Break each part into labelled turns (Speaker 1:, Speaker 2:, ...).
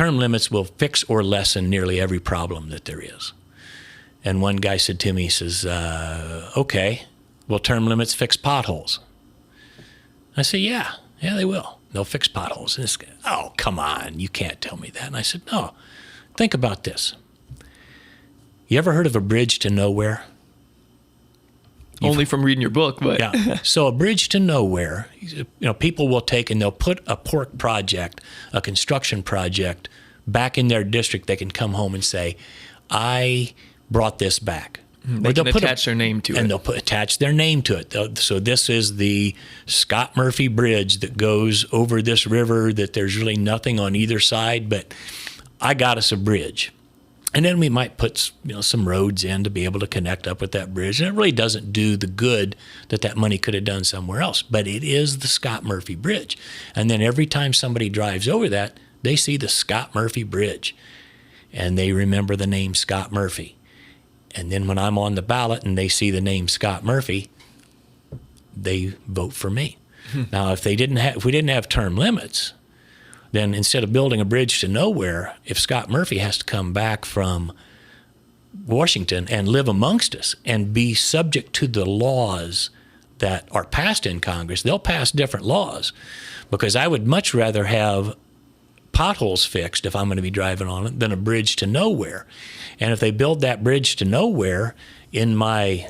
Speaker 1: term limits will fix or lessen nearly every problem that there is. And one guy said to me, he says, okay, will term limits fix potholes? I said, yeah, they will. They'll fix potholes. And this guy, oh, come on, you can't tell me that. And I said, no, think about this. You ever heard of a bridge to nowhere?
Speaker 2: Only from reading your book, but
Speaker 1: yeah. So a bridge to nowhere, people will take and they'll put a pork project, a construction project back in their district. They can come home and say, I brought this back.
Speaker 2: They can attach their name to it.
Speaker 1: And they'll attach their name to it. So this is the Scott Murphy Bridge that goes over this river that there's really nothing on either side, but I got us a bridge. And then we might put some roads in to be able to connect up with that bridge. And it really doesn't do the good that money could have done somewhere else. But it is the Scott Murphy Bridge. And then every time somebody drives over that, they see the Scott Murphy Bridge. And they remember the name Scott Murphy. And then when I'm on the ballot and they see the name Scott Murphy, they vote for me. Now, if we didn't have term limits, then instead of building a bridge to nowhere, if Scott Murphy has to come back from Washington and live amongst us and be subject to the laws that are passed in Congress, they'll pass different laws, because I would much rather have potholes fixed if I'm going to be driving on it than a bridge to nowhere. And if they build that bridge to nowhere in my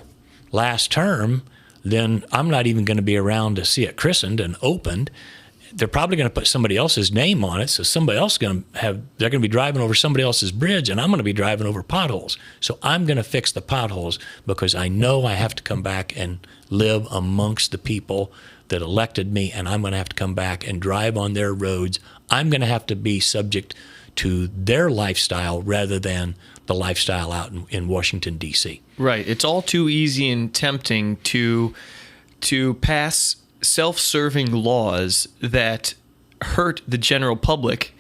Speaker 1: last term, then I'm not even going to be around to see it christened and opened. They're probably going to put somebody else's name on it, so somebody else they're going to be driving over somebody else's bridge, and I'm going to be driving over potholes. So I'm going to fix the potholes because I know I have to come back and live amongst the people that elected me, and I'm going to have to come back and drive on their roads. I'm going to have to be subject to their lifestyle rather than the lifestyle out in Washington, D.C.
Speaker 2: Right. It's all too easy and tempting to pass self-serving laws that hurt the general public,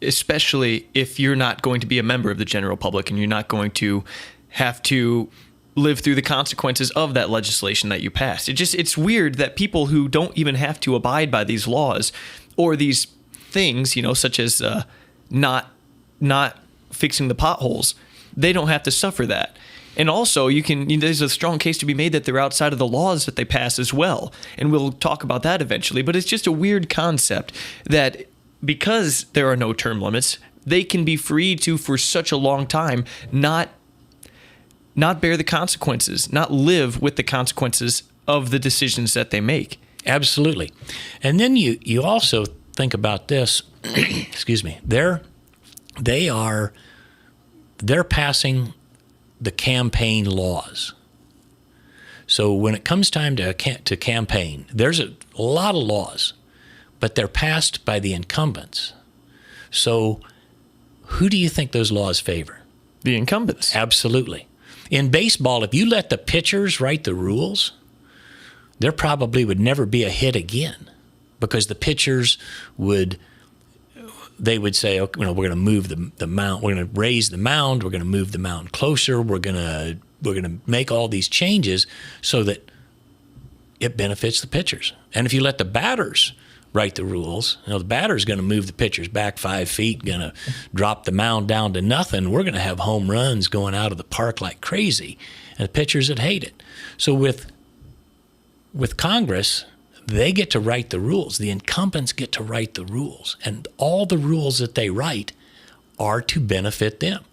Speaker 2: especially if you're not going to be a member of the general public and you're not going to have to live through the consequences of that legislation that you passed. It's weird that people who don't even have to abide by these laws or these things, such as not fixing the potholes, they don't have to suffer that. And also, there's a strong case to be made that they're outside of the laws that they pass as well. And we'll talk about that eventually. But it's just a weird concept that because there are no term limits, they can be free to, for such a long time, not bear the consequences, not live with the consequences of the decisions that they make.
Speaker 1: Absolutely. And then you also think about this, excuse me, they're passing the campaign laws. So when it comes time to campaign, there's a lot of laws, but they're passed by the incumbents. So who do you think those laws favor?
Speaker 2: The incumbents.
Speaker 1: Absolutely. In baseball, if you let the pitchers write the rules, there probably would never be a hit again, because the pitchers would say, okay, we're going to move the mound, we're going to raise the mound, we're going to move the mound closer, we're going to make all these changes so that it benefits the pitchers. And if you let the batters write the rules, the batter's going to move the pitchers back 5 feet, going to drop the mound down to nothing. We're going to have home runs going out of the park like crazy, and the pitchers would hate it. So with Congress, they get to write the rules. The incumbents get to write the rules. And all the rules that they write are to benefit them.